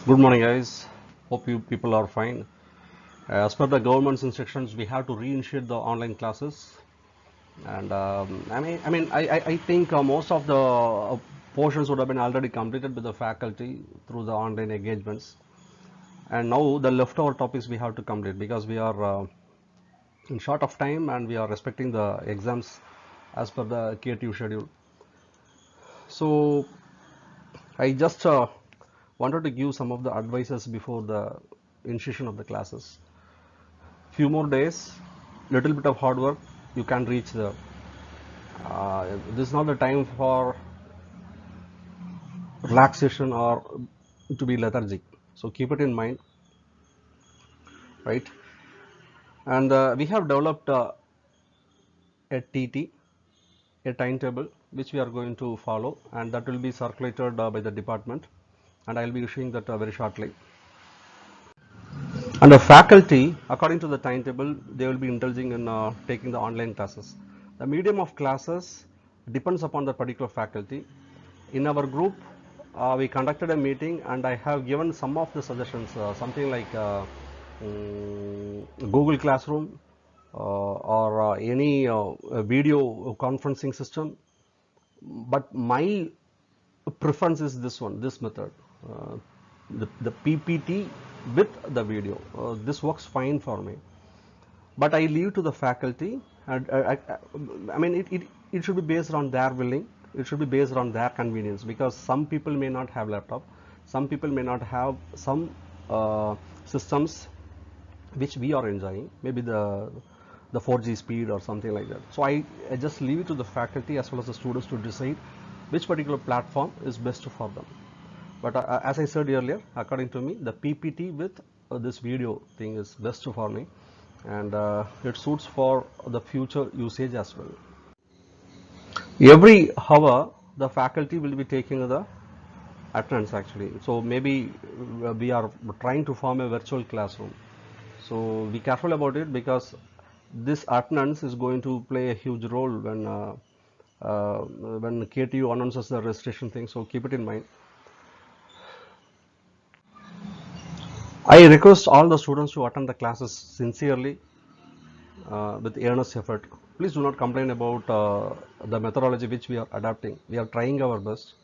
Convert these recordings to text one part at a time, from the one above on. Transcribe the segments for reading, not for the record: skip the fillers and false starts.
Good morning, guys. Hope you people are fine. As per the government's instructions, we have to reinitiate the online classes, and I think most of the portions would have been already completed with the faculty through the online engagements, and now the leftover topics we have to complete because we are in short of time and we are respecting the exams as per the K2 schedule. So I just wanted to give some of the advices before the initiation of the classes. Few more days, little bit of hard work, you can reach the this is not the time for relaxation or to be lethargic, so keep it in mind, right? And we have developed a TT, a timetable which we are going to follow, and that will be circulated by the department, and I'll be issuing that very shortly. And the faculty, according to the timetable, they will be indulging in taking the online classes. The medium of classes depends upon the particular faculty. In our group, we conducted a meeting and I have given some of the suggestions, something like Google Classroom or any video conferencing system. But my preference is this method, uh, the PPT with the video. This works fine for me, but I leave to the faculty, and I mean it should be based on their willing, it should be based on their convenience, because some people may not have laptop, some people may not have some systems which we are enjoying, maybe the 4G speed or something like that. So I just leave it to the faculty as well as the students to decide which particular platform is best for them. But as I said earlier, according to me, the PPT with this video thing is best for me, and it suits for the future usage as well. Every hour, the faculty will be taking the attendance actually. So maybe we are trying to form a virtual classroom. So be careful about it, because this attendance is going to play a huge role when KTU announces the registration thing. So keep it in mind. I request all the students to attend the classes sincerely, with earnest effort. Please do not complain about the methodology which we are adapting. We are trying our best.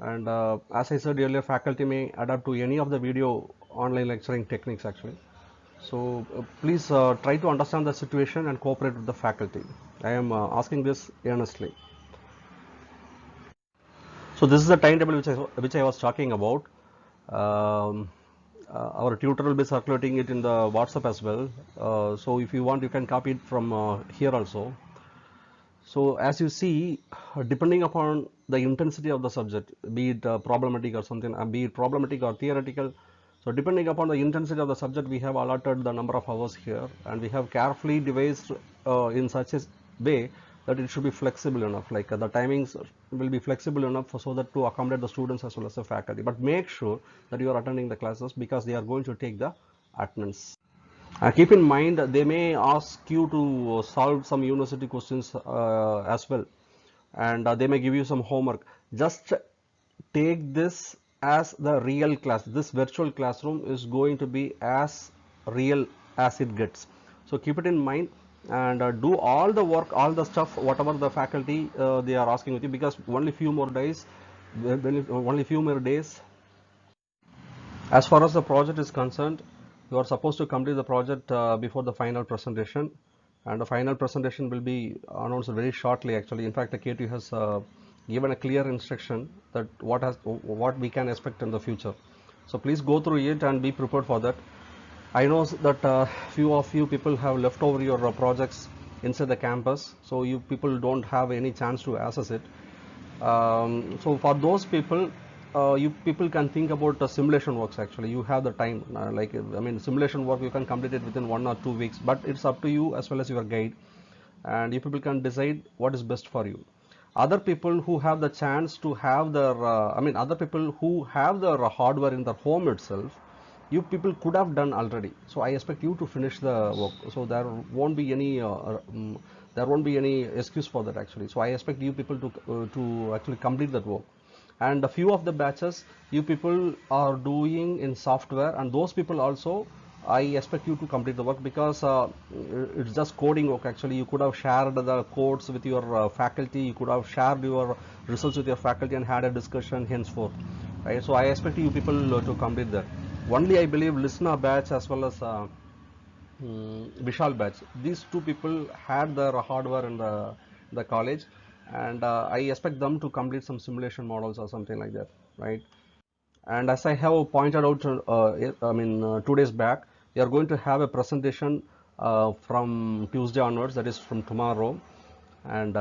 And as I said earlier, faculty may adapt to any of the video online lecturing techniques actually. So please try to understand the situation and cooperate with the faculty. I am asking this earnestly. So this is the timetable which I was talking about. Um, our tutor will be circulating it in the WhatsApp as well. So if you want, you can copy it from here also. So as you see, depending upon the intensity of the subject, be it problematic or something, be it problematic or theoretical, so depending upon the intensity of the subject, we have allotted the number of hours here, and we have carefully devised in such a way that it should be flexible enough, like the timings will be flexible enough so that to accommodate the students as well as the faculty. But make sure that you are attending the classes, because they are going to take the attendance. Keep in mind they may ask you to solve some university questions as well, and they may give you some homework. Just take this as the real class. This virtual classroom is going to be as real as it gets. So keep it in mind, and do all the work, all the stuff, whatever the faculty they are asking with you, because only few more days, only few more days. As far as the project is concerned, you are supposed to complete the project before the final presentation, and the final presentation will be announced very shortly actually. In fact, the KTU has given a clear instruction that what we can expect in the future. So please go through it and be prepared for that. I know that few of you people have left over your projects inside the campus, so you people don't have any chance to access it. So for those people, you people can think about the simulation works actually. You have the time, like I mean simulation work you can complete it within 1 or 2 weeks, but it's up to you as well as your guide, and you people can decide what is best for you. Other people who have the chance to have their, other people who have their hardware in their home itself, you people could have done already. So I expect you to finish the work, so won't be any there won't be any excuse for that actually. So I expect you people to actually complete that work, and a few of the batches you people are doing in software, and those people also I expect you to complete the work, because it's just coding work. Actually, you could have shared the codes with your faculty, you could have shared your results with your faculty and had a discussion henceforth, right? So I expect you people to complete that. Only I believe Listener batch as well as Vishal batch, these two people had their hardware in the college, and I expect them to complete some simulation models or something like that, right? And as I have pointed out, 2 days back, we are going to have a presentation from Tuesday onwards, that is from tomorrow. And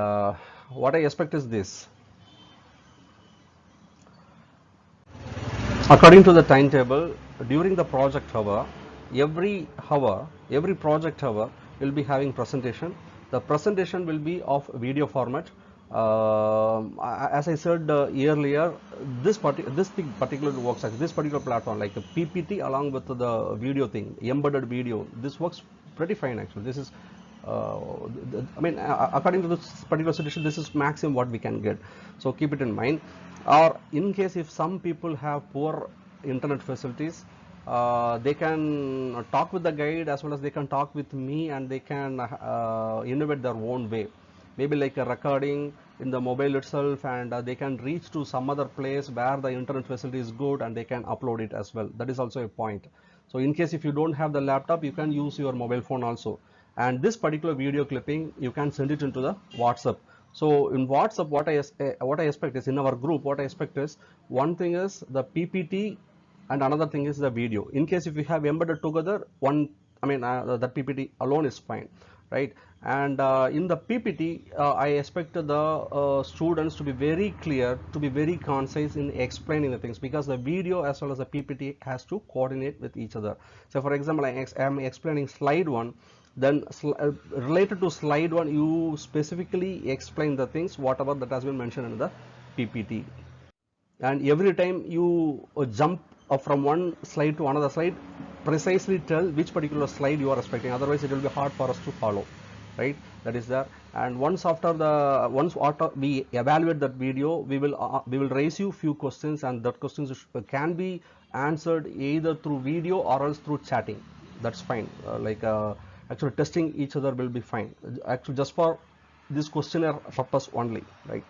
what I expect is this. According to the timetable, during the project hour, every project hour will be having presentation. The presentation will be of video format. As I said earlier, this particular works, this particular platform, like a PPT along with the video thing, embedded video, this works pretty fine actually. This is according to this particular situation, this is maximum what we can get. So keep it in mind. Or in case if some people have poor internet facilities, they can talk with the guide as well as they can talk with me, and they can innovate their own way. Maybe like a recording in the mobile itself, and they can reach to some other place where the internet facility is good, and they can upload it as well. That is also a point. So in case if you don't have the laptop, you can use your mobile phone also. And this particular video clipping, you can send it into the WhatsApp. So in WhatsApp, what I expect is, in our group, what I expect is, one thing is the PPT and another thing is the video. In case if we have embedded together, the PPT alone is fine, right? And in the PPT, I expect the students to be very clear, to be very concise in explaining the things, because the video as well as the PPT has to coordinate with each other. So for example, I am explaining slide 1, then related to slide 1, you specifically explain the things whatever that has been mentioned in the PPT. And every time you jump from one slide to another slide, precisely tell which particular slide you are expecting, otherwise it will be hard for us to follow, right? That is there. And once after we evaluate that video, we will raise you few questions, and that questions can be answered either through video or else through chatting. That's fine. Actually testing each other will be fine, actually just for this questionnaire purpose only, right?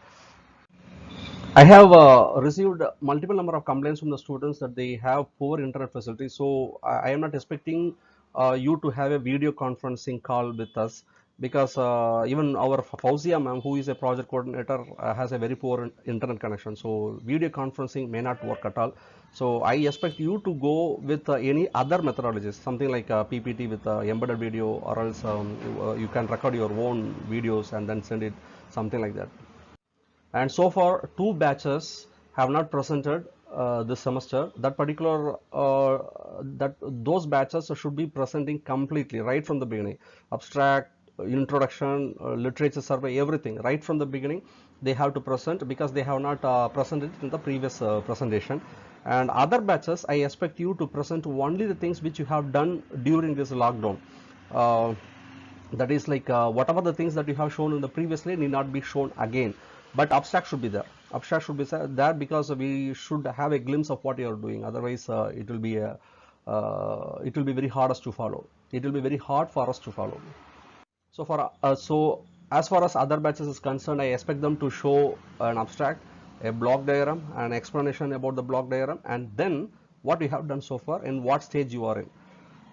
I have received multiple number of complaints from the students that they have poor internet facilities. So I am not expecting you to have a video conferencing call with us, because even our Fauzia ma'am, who is a project coordinator, has a very poor internet connection. So video conferencing may not work at all. So I expect you to go with any other methodologies, something like PPT with embedded video, or else you can record your own videos and then send it, something like that. And so far 2 batches have not presented this semester. That particular those batches should be presenting completely right from the beginning, abstract, introduction, literature survey, everything right from the beginning they have to present, because they have not presented in the previous presentation. And other batches, I expect you to present only the things which you have done during this lockdown. That is like whatever the things that you have shown in the previously need not be shown again, but abstract should be there. Abstract should be there, because we should have a glimpse of what you are doing. Otherwise it will be very hard to follow. It will be very hard for us to follow. So as far as other batches is concerned, I expect them to show an abstract, a block diagram, an explanation about the block diagram, and then what you have done so far and what stage you are in.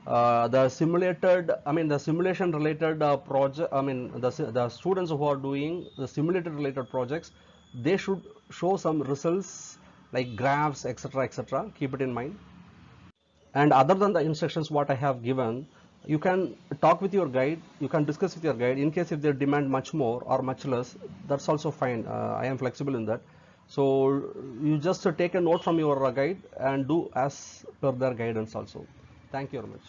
The simulation related project, the students who are doing the simulated related projects, they should show some results like graphs, etc., etc. Keep it in mind. And other than the instructions what I have given, you can talk with your guide, you can discuss with your guide. In case if they demand much more or much less, that's also fine. I am flexible in that. So you just take a note from your guide and do as per their guidance also. Thank you very much.